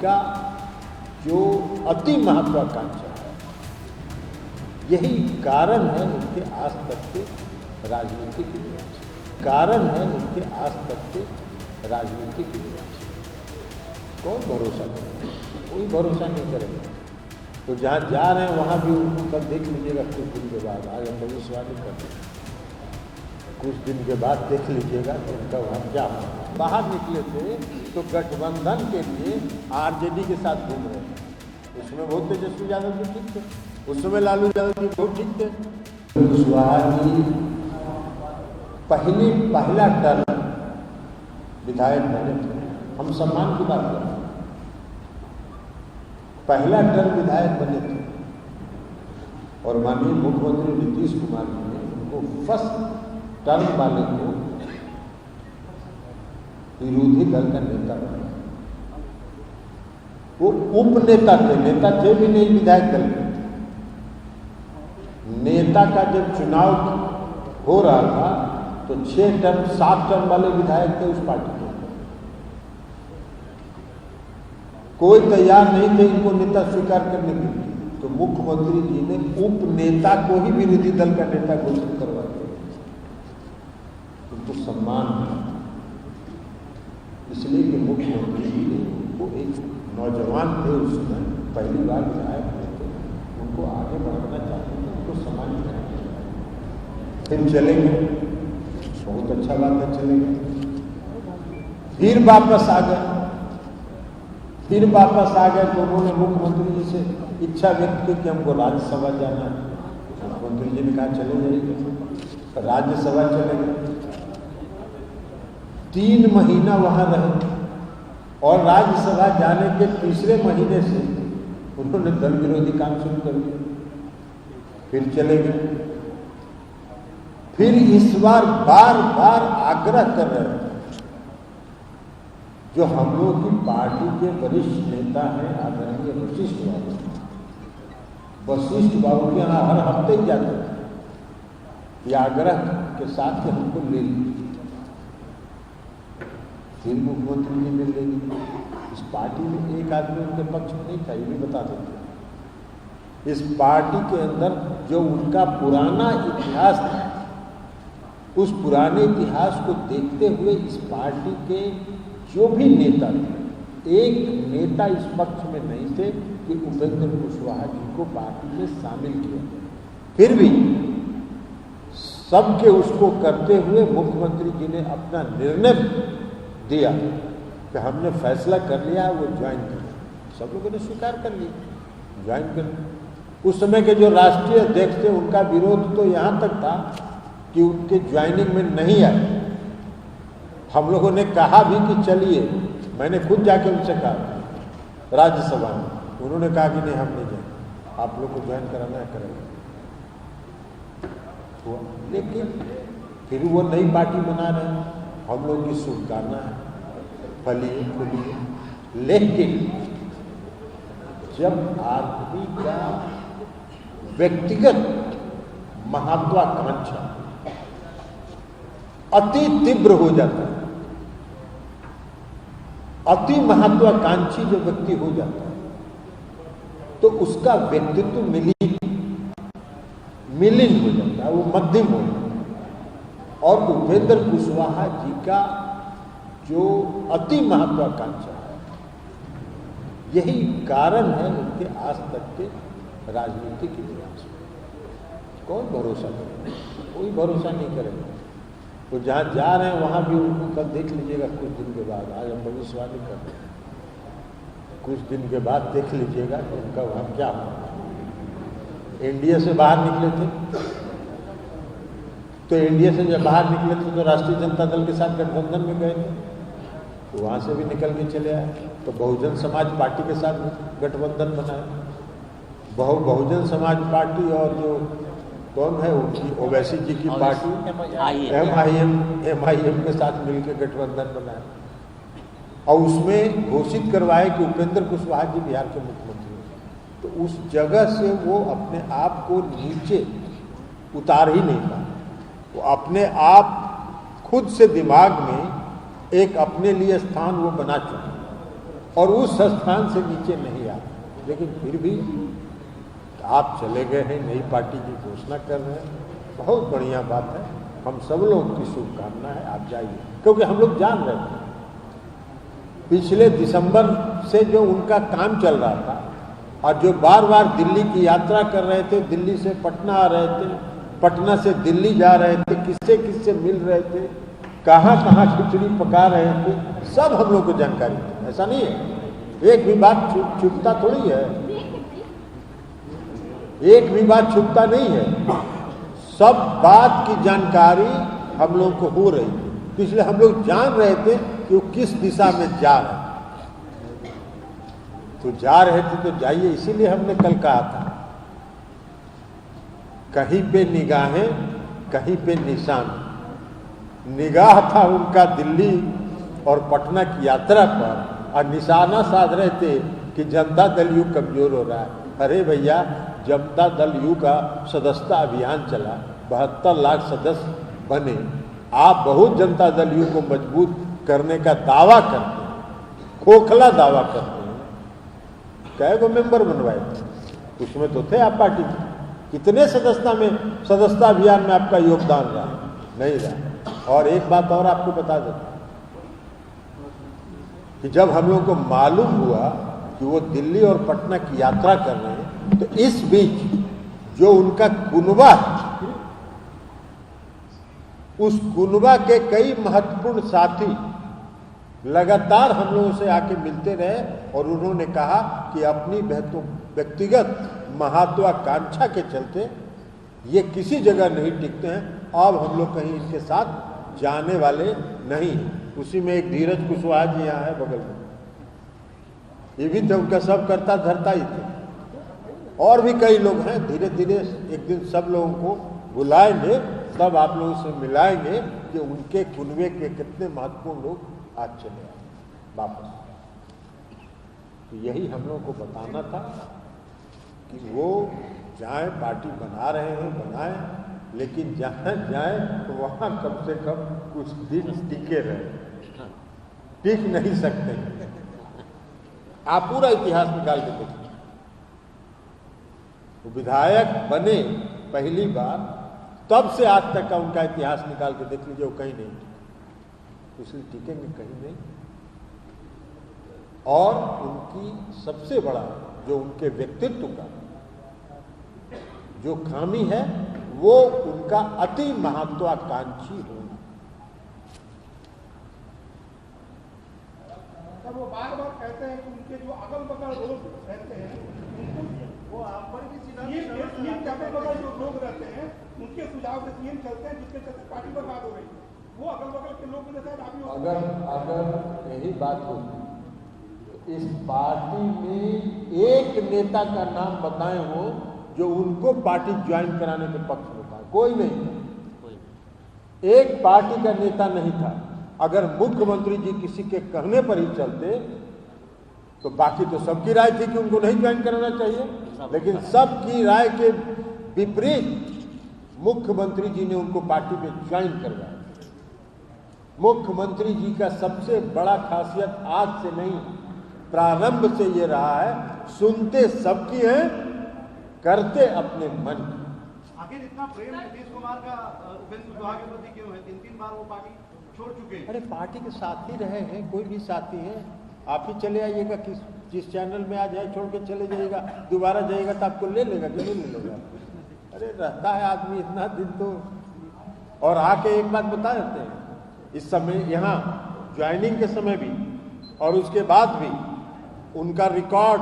का जो अति महत्वाकांक्षा है, यही कारण है उनके आज तक के राजनीतिक इतिहास, कारण है उनके आज तक के राजनीतिक इतिहास। कौन भरोसा करेगा? कोई भरोसा नहीं करेगा। तो जहाँ जा रहे हैं वहाँ भी उनको कल देख लीजिएगा कुछ दिन के बाद, आज हम भविष्यवाणी करते हैं, कुछ दिन के बाद देख लीजिएगा कि उनका वहाँ क्या होगा। बाहर निकले थे तो गठबंधन के लिए आरजेडी के साथ घूम रहे थे, उसमें बहुत तेजस्वी यादव जी ठीक थे, उस समय लालू यादव जी बहुत ठीक थे। कुशवाहा जी पहला टर्म विधायक बने थे, हम सम्मान की बात कर रहे हैं, पहला टर्म विधायक बने थे और माननीय मुख्यमंत्री नीतीश कुमार जी ने उनको फर्स्ट टर्म वाले को विरोधी दल का नेता बनाया। वो उपनेता थे, नेता थे भी नहीं, विधायक दल के थे। नेता का जब चुनाव हो रहा था तो 6 टर्म 7 टर्म वाले विधायक थे उस पार्टी के, कोई तैयार नहीं थे इनको नेता स्वीकार करने के लिए। तो मुख्यमंत्री जी ने उपनेता को ही विरोधी दल का नेता घोषित करवा दिया, उनको सम्मान है। इसलिए कि मुख्यमंत्री जी ने वो एक नौजवान थे, उस समय पहली बार विधायक थे, उनको आगे बढ़ाना चाहते थे, उनको सम्मान करना। फिर चले गए, बहुत अच्छा बात है, चले गए, फिर वापस आ गए, फिर वापस आ गए तो उन्होंने मुख्यमंत्री जी से इच्छा व्यक्त की कि हमको राज्यसभा जाना है। मुख्यमंत्री जी ने कहा चले जाइए, राज्यसभा चले गए, 3 महीना वहां रहे और राज्यसभा जाने के तीसरे महीने से उन्होंने दल विरोधी काम शुरू कर दिया, फिर चले गए। फिर इस बार बार बार आग्रह कर रहे हैं, जो हम लोग की पार्टी के वरिष्ठ नेता हैं आदरणीय वशिष्ठ बाबू, वशिष्ठ बाबू के यहाँ हर हफ्ते ही जाते थे, ये आग्रह के साथ कि हमको ले लीजिए। फिर मुख्यमंत्री जी ने ले ली। इस पार्टी में एक आदमी उनके पक्ष में नहीं था, ये भी बता देते। इस पार्टी के अंदर जो उनका पुराना इतिहास था, उस पुराने इतिहास को देखते हुए इस पार्टी के जो भी नेता थे, एक नेता इस पक्ष में नहीं थे कि उपेंद्र कुशवाहा जी को पार्टी में शामिल किया। फिर भी सबके उसको करते हुए मुख्यमंत्री जी ने अपना निर्णय दिया कि हमने फैसला कर लिया, वो ज्वाइन कर। सब लोगों ने स्वीकार कर लिया, ज्वाइन कर। उस समय के जो राष्ट्रीय अध्यक्ष थे उनका विरोध तो यहाँ तक था कि उनके ज्वाइनिंग में नहीं आए। हम लोगों ने कहा भी कि चलिए, मैंने खुद जाके उनसे कहा राज्यसभा में, उन्होंने कहा कि नहीं हम नहीं जाएंगे, आप लोग को ज्वाइन कराना है करेंगे। लेकिन फिर वो नई पार्टी बना रहे हैं, हम लोग की शुभकामना है, फलिए फूलिए। लेकिन जब आदमी का व्यक्तिगत महत्वाकांक्षा अति तीव्र हो जाता है, अति महत्वाकांक्षी जो व्यक्ति हो जाता है, तो उसका व्यक्तित्व मिलिन हो जाता है, वो मध्यम हो जाता है। और उपेंद्र कुशवाहा जी का जो अति महत्वाकांक्षा है, यही कारण है उनके आज तक के राजनीतिक इतिहास में। कौन भरोसा करेगा? कोई भरोसा नहीं करेगा। तो जहाँ जा रहे हैं वहाँ भी उनको कल देख लीजिएगा कुछ दिन के बाद, आज हम भविष्यवाणी कर रहे हैं, कुछ दिन के बाद देख लीजिएगा कि उनका वहाँ क्या होगा। एनडीए से बाहर निकले थे, तो एनडीए से जब बाहर निकले थे तो राष्ट्रीय जनता दल के साथ गठबंधन में गए थे, तो वहाँ से भी निकल के चले आए। तो बहुजन समाज पार्टी के साथ गठबंधन बनाया। बहुजन समाज पार्टी और जो कौन है उनकी ओवैसी जी की पार्टी MIM के साथ मिलकर गठबंधन बनाया और उसमें घोषित करवाए कि उपेंद्र कुशवाहा जी बिहार के मुख्यमंत्री हैं। तो उस जगह से वो अपने आप को नीचे उतार ही नहीं पाए। वो अपने आप खुद से दिमाग में एक अपने लिए स्थान वो बना चुके। और उस स्थान से नीचे नहीं आ, लेकिन फिर भी आप चले गए हैं, नई पार्टी की घोषणा कर रहे हैं, बहुत बढ़िया बात है। हम सब लोगों की शुभकामना है, आप जाइए, क्योंकि हम लोग जान रहे थे पिछले दिसंबर से जो उनका काम चल रहा था और जो बार बार दिल्ली की यात्रा कर रहे थे, दिल्ली से पटना आ रहे थे, पटना से दिल्ली जा रहे थे, किससे किससे मिल रहे थे, कहाँ कहाँ खिचड़ी पका रहे थे, सब हम लोग को जानकारी थी। ऐसा नहीं है, एक भी बात छुपता थोड़ी है, एक भी बात छुपता नहीं है, सब बात की जानकारी हम लोग को हो रही थी। इसलिए हम लोग जान रहे थे कि वो किस दिशा में जा रहे हैं, तो जा रहे थे तो जाइए। इसीलिए हमने कल कहा था, कहीं पे निगाहें कहीं पे निशान। निगाह था उनका दिल्ली और पटना की यात्रा पर, और निशाना साध रहे थे कि जनता दल यू कमजोर हो रहा है। अरे भैया, जनता दल यू का सदस्यता अभियान चला, 72 लाख सदस्य बने, आप बहुत जनता दल यू को मजबूत करने का दावा करते हैं, खोखला दावा करते हैं। कई गो मेंबर बनवाए थे, उसमें तो थे आप पार्टी में, कितने सदस्यता अभियान में आपका योगदान रहा? नहीं रहा। और एक बात और आपको बता देता कि जब हम लोगों को मालूम हुआ कि वो दिल्ली और पटना की यात्रा कर रहे हैं, तो इस बीच जो उनका कुनबा है, उस कुनबा के कई महत्वपूर्ण साथी लगातार हम लोगों से आके मिलते रहे और उन्होंने कहा कि अपनी व्यक्तिगत महत्वाकांक्षा के चलते ये किसी जगह नहीं टिकते हैं, अब हम लोग कहीं इनके साथ जाने वाले नहीं। उसी में एक धीरज कुशवाहा जी यहाँ है बगल में, ये भी तो उनका सब करता धरता ही थे, और भी कई लोग हैं। धीरे धीरे एक दिन सब लोगों को बुलाएंगे, सब आप लोगों से मिलाएंगे कि उनके कुनबे के कितने महत्वपूर्ण लोग आज चले आए वापस। तो यही हम लोगों को बताना था कि वो जाए, पार्टी बना रहे हैं बनाए, लेकिन जहाँ जाए तो वहाँ कम से कम कुछ दिन टिके रहे, टिक नहीं सकते। आप पूरा इतिहास निकाल के देखिए, वो विधायक बने पहली बार, तब से आज तक का उनका इतिहास निकाल के देख लीजिए, वो कहीं नहीं टिके, इसलिए टिकेंगे कहीं नहीं। और उनकी सबसे बड़ा जो उनके व्यक्तित्व का जो खामी है, वो उनका अति महत्वाकांक्षी होना। वो बार बार कहते हैं कि उनके जो अगल बगल लोग रहते हैं, वो आप पर भी सीधा अगल बगल जो लोग रहते हैं उनके सुझाव से सीएम चलते हैं, जिसके चलते पार्टी बर्बाद हो रही है। वो अगल बगल के लोग अगर यही बात होती तो इस पार्टी में एक नेता का नाम बताए हो जो उनको पार्टी ज्वाइन कराने के पक्ष में था? कोई नहीं, एक पार्टी का नेता नहीं था। अगर मुख्यमंत्री जी किसी के कहने पर ही चलते तो बाकी तो सबकी राय थी कि उनको नहीं ज्वाइन कराना चाहिए, लेकिन सबकी राय के विपरीत मुख्यमंत्री जी ने उनको पार्टी में ज्वाइन करवाया। मुख्यमंत्री जी का सबसे बड़ा खासियत आज से नहीं, प्रारंभ से ये रहा है, सुनते सबकी है, करते अपने मन की। आखिर इतना प्रेम नीतीश कुमार का उपेंद्र कुशवाहा के प्रति क्यों है? 3 बार वो पार्टी छोड़ चुके हैं। अरे पार्टी के साथी रहे हैं, कोई भी साथी है, आप ही चले आइएगा, जिस चैनल में आ जाए छोड़ के चले जाइएगा, दोबारा जाइएगा तो आपको ले लेगा कि नहीं ले लेगा? अरे रहता है आदमी इतना दिन तो। और आके एक बात बता देते हैं, इस समय यहाँ ज्वाइनिंग के समय भी और उसके बाद भी उनका रिकॉर्ड,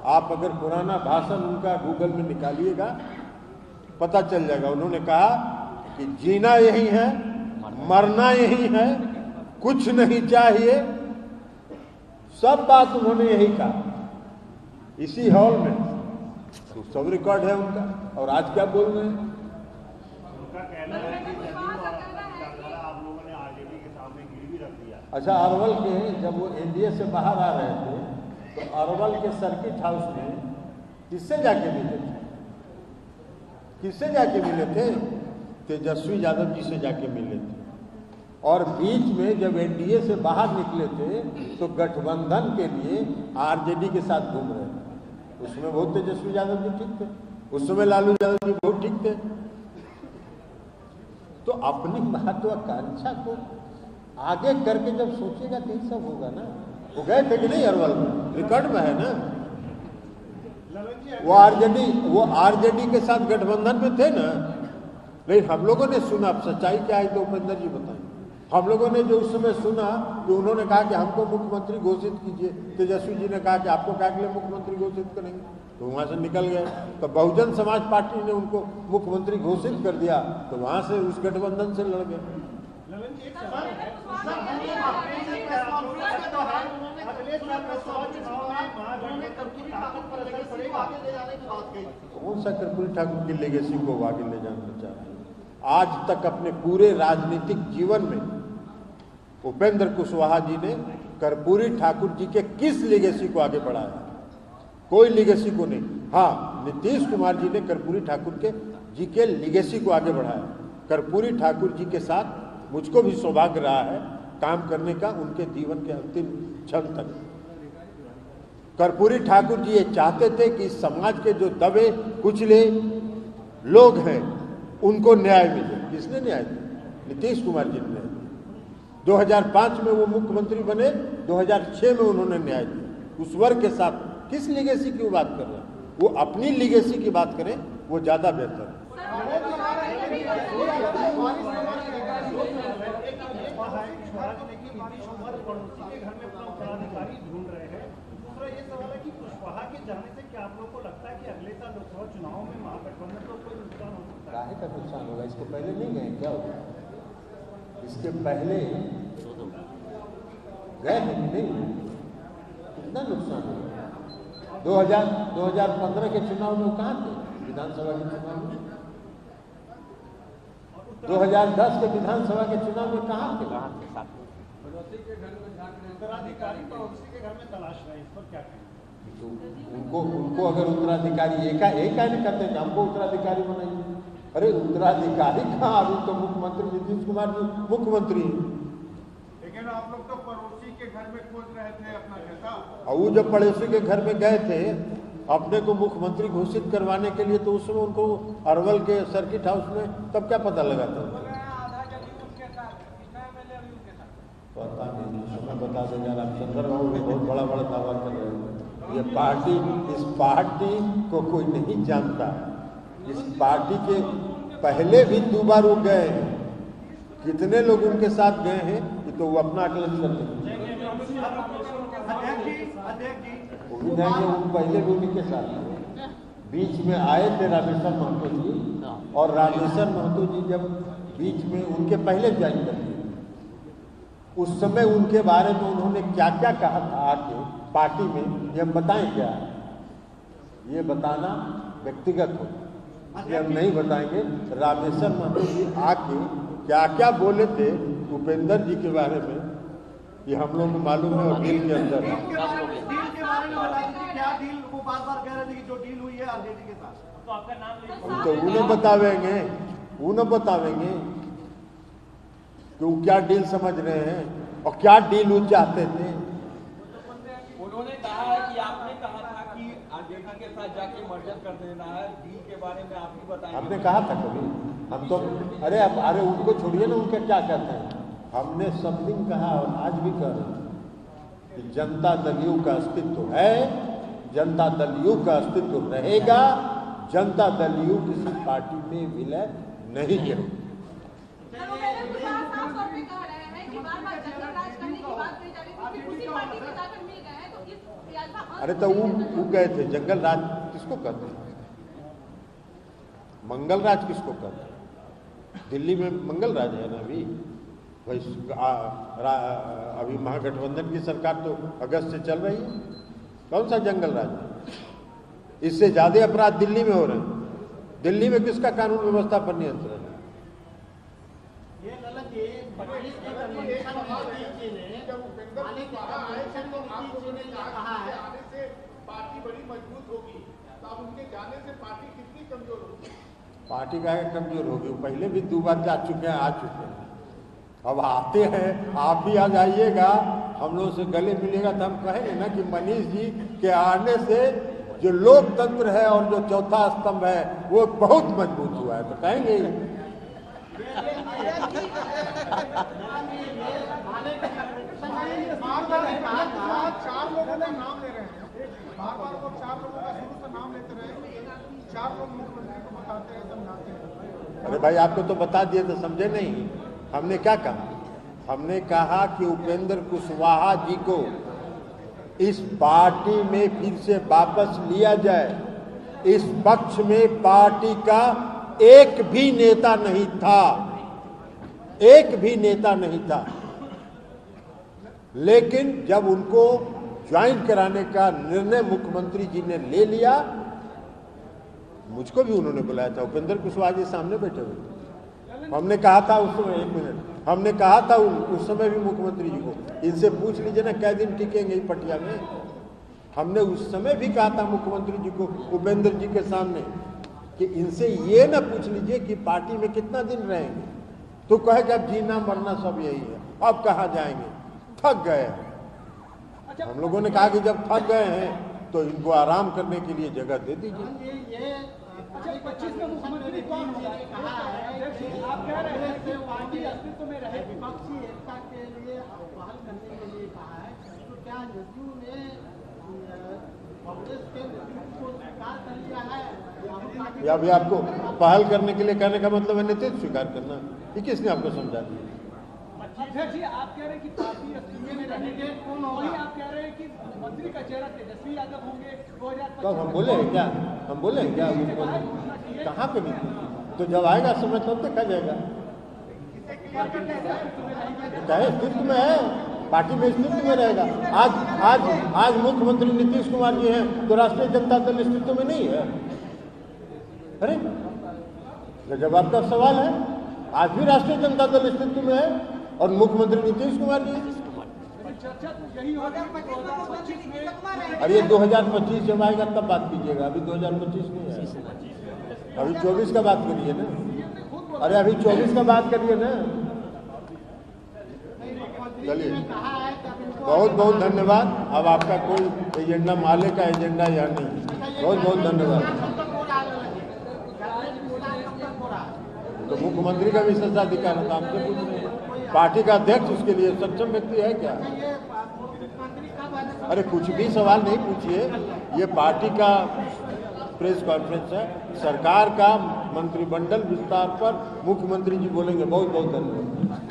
आप अगर पुराना भाषण उनका गूगल में निकालिएगा पता चल जाएगा। उन्होंने कहा कि जीना यही है, मरना यही है, कुछ नहीं चाहिए, सब बात उन्होंने यही कहा इसी हॉल में, तो सब रिकॉर्ड है उनका। और आज क्या बोल रहे हैं? उनका कहना है कि आप लोगों ने आरजेडी के सामने गिरवी रख दिया। अच्छा, अरवल के जब वो एनडीए से बाहर आ रहे थे तो अरवल के सर्किट हाउस में किससे जाके मिले थे? किससे जाके मिले थे? तेजस्वी यादव जी से जाके मिले थे। और बीच में जब एनडीए से बाहर निकले थे तो गठबंधन के लिए आरजेडी के साथ घूम रहे थे। उसमें बहुत तेजस्वी यादव जी ठीक थे, उस समय लालू यादव जी बहुत ठीक थे। तो अपनी महत्वाकांक्षा को आगे करके जब सोचेगा तो यही सब होगा ना। वो गए थे कि नहीं अरवल में, रिकॉर्ड में है ना। वो आरजेडी के साथ गठबंधन में थे ना। लेकिन हम लोगों ने सुना, अब सच्चाई क्या है तो उपेंद्र जी बताएं। हम लोगों ने जो उस समय सुना कि उन्होंने कहा कि हमको मुख्यमंत्री घोषित कीजिए, तेजस्वी जी ने कहा कि आपको क्या के लिए मुख्यमंत्री घोषित करेंगे, तो वहां से निकल गए। तो बहुजन समाज पार्टी ने उनको मुख्यमंत्री घोषित कर दिया, तो वहां से उस गठबंधन से लड़ गए। कौन सा कर्पूरी ठाकुर की लेगेसी को आगे ले जाना चाह रहे हैं? आज तक अपने पूरे राजनीतिक जीवन में उपेंद्र कुशवाहा जी ने कर्पूरी ठाकुर जी के किस लेगेसी को आगे बढ़ाया? कोई लेगेसी को नहीं। हाँ, नीतीश कुमार जी ने कर्पूरी ठाकुर जी के लेगेसी को आगे बढ़ाया। कर्पूरी ठाकुर जी के साथ मुझको भी सौभाग्य रहा है काम करने का, उनके जीवन के अंतिम क्षण तक। कर्पूरी ठाकुर जी ये चाहते थे कि समाज के जो दबे कुचले लोग हैं उनको न्याय मिले। किसने न्याय दिया? नीतीश कुमार जी ने। 2005 में वो मुख्यमंत्री बने, 2006 में उन्होंने न्याय दिया। उस वर्ग के साथ किस लीगेसी की बात कर रहे हैं? वो अपनी लीगेसी की बात करें, वो ज्यादा बेहतर है। काहे का नुकसान होगा? इसके पहले नहीं गए क्या? होगा इसके पहले गए हैं कि नहीं? कितना नुकसान होगा? 2015 के चुनाव में कहाँ थे? विधानसभा के चुनाव में 2010 के विधानसभा के चुनाव में कहाँ थे? पड़ोसी के घर में झांक रहे, उत्तराधिकारी पड़ोसी के घर में तलाश रहे, इस पर क्या कहें? तो उनको अगर उत्तराधिकारी एक नहीं करते थे, हमको उत्तराधिकारी बनाइए। अरे उत्तराधिकारी कहाँ? अभी तो मुख्यमंत्री नीतीश कुमार जी मुख्यमंत्री हैं। लेकिन आप लोग तो पड़ोसी के घर में खोज रहे थे अपना नेता। और वो जब पड़ोसी के घर में गए थे अपने को मुख्यमंत्री घोषित करवाने के लिए, तो उस समय उनको अरवल के सर्किट हाउस में तब क्या पता लगा था? पता नहीं, समय बता देगा। रामचंद्र बाबू भी बहुत बड़ा दावा कर रहे हैं। ये पार्टी, इस पार्टी को कोई नहीं जानता। इस पार्टी के पहले भी 2 बार वो गए हैं। कितने लोग उनके साथ गए हैं ये तो वो अपना आकलन करते हैं। वो भी जाएंगे, वो पहले भी उन्हीं के साथ बीच में आए थे रामेश्वर महतो जी। और रामेश्वर महतो जी जब बीच में उनके पहले ज्वाइन कर दिए, उस समय उनके बारे में उन्होंने क्या क्या कहा था आके पार्टी में, ये हम बताएं क्या? ये बताना व्यक्तिगत हो, इसलिए हम नहीं बताएंगे। रामेश्वर महतो जी आके क्या क्या बोले थे उपेंद्र जी के बारे में, ये हम लोग को मालूम है। और डील के अंदर डील के बारे में क्या डील, वो बार-बार कह रहे थे कि जो डील हुई है आरजेडी के साथ, तो आपका नाम हम तो उन्हें बतावेंगे, उन्हें बतावेंगे कि वो क्या डील समझ रहे हैं और क्या डील वो चाहते थे। उन्होंने कहा है कि आपने कहा था कि आरजेडी के साथ जाके मर्जर कर देना है, डील के बारे में आप ही बताएं। हमने कहा था कभी? हम तो अरे उनको छोड़िए ना, उनके क्या कहते हैं। हमने सब दिन कहा और आज भी कह रहे हैं कि जनता दल यू का अस्तित्व है, जनता दल यू का अस्तित्व रहेगा, जनता दल यू किसी पार्टी में विलय नहीं है। अरे तो वो गए थे जंगल राज, किसको कहते हैं? मंगल राज किसको कहते हैं? दिल्ली में मंगल राज है ना अभी। अभी महागठबंधन की सरकार तो अगस्त से चल रही है। कौन सा जंगल राज है? इससे ज्यादा अपराध दिल्ली में हो रहे हैं। दिल्ली में किसका कानून व्यवस्था पर नियंत्रण है? पार्टी बड़ी मजबूत होगी, तो अब उनके जाने से पार्टी कितनी कमजोर होगी? पार्टी का कमजोर होगी? पहले भी 2 बार जा चुके हैं, आ चुके हैं। अब आते हैं, आप भी आ जाइएगा, हम लोग से गले मिलेगा तो हम कहेंगे ना कि मनीष जी के आने से जो लोकतंत्र है और जो चौथा स्तंभ है वो बहुत मजबूत हुआ है, तो कहेंगे चार लोगों का नाम ले रहे हैं, बार-बार वो चार लोगों का शुरू से नाम लेते रहे, चार लोग मुख्यमंत्री को बताते हैं, समझाते हैं। अरे भाई आपको तो बता दिए तो समझे नहीं। हमने क्या कहा? हमने कहा कि उपेंद्र कुशवाहा जी को इस पार्टी में फिर से वापस लिया जाए। इस पक्ष में पार्टी का एक भी नेता नहीं था, एक भी नेता नहीं था, लेकिन जब उनको ज्वाइन कराने का निर्णय मुख्यमंत्री जी ने ले लिया, मुझको भी उन्होंने बुलाया था, उपेंद्र कुशवाहा जी सामने बैठे हुए थे। हमने कहा था उस समय, एक मिनट, हमने कहा था उस समय भी मुख्यमंत्री जी को, इनसे पूछ लीजिए ना कै दिन टिकेंगे पटिया में। हमने उस समय भी कहा था मुख्यमंत्री जी को, उपेंद्र जी के सामने, कि इनसे ये ना पूछ लीजिए कि पार्टी में कितना दिन रहेंगे, तो कहे कि अब जीना मरना सब यही है, अब कहाँ जाएंगे, थक गए हैं। हम लोगों ने कहा कि जब थक गए हैं तो इनको आराम करने के लिए जगह दे दीजिए। 25 में मुख्यमंत्री कौन कहा है कि आप कह रहे हैं कि पार्टी अस्तित्व में रहे, विपक्षी एकता के लिए पहल करने के लिए कहा है, तो क्या जदयू ने कांग्रेस के नेतृत्व को स्वीकार कर लिया है? या अभी आपको पहल करने के लिए कहने का मतलब है नेतृत्व स्वीकार करना, ये किसने आपको समझा दिया? अध्यक्ष जी, आप कह रहे हैं कि पार्टी अस्तित्व में रहेंगे, वही आप कह रहे हैं कि मंत्री का चेहरा तेजस्वी यादव होंगे 2025। तो हम बोले हैं क्या? हम बोले हैं क्या? कहाँ पे नहीं? तो जब आएगा समय तब देखा जाएगा। चाहे स्थिति में है, पार्टी में स्थिति में रहेगा। आज मुख्यमंत्री नीतीश कुमार जी हैं तो राष्ट्रीय जनता दल स्थिति में नहीं है। अरे जवाब का सवाल है, आज भी राष्ट्रीय जनता दल स्थिति में है और मुख्यमंत्री नीतीश कुमार जी। चर्चा तो यही होगी 2025 में। अरे 2025 जब आएगा तब बात कीजिएगा, अभी 2025 नहीं है, अभी 24 का बात करिए ना। अरे अभी 24 का बात करिए ना। चलिए, बहुत बहुत धन्यवाद। अब आपका कोई एजेंडा, माले का एजेंडा यहाँ नहीं। बहुत बहुत धन्यवाद। तो मुख्यमंत्री का विशेषाधिकार है, आपसे पूछ रहे हैं। पार्टी का अध्यक्ष उसके लिए सक्षम व्यक्ति है क्या? अरे कुछ भी सवाल नहीं पूछिए, ये पार्टी का प्रेस कॉन्फ्रेंस है, सरकार का मंत्रिमंडल विस्तार पर मुख्यमंत्री जी बोलेंगे। बहुत बहुत धन्यवाद।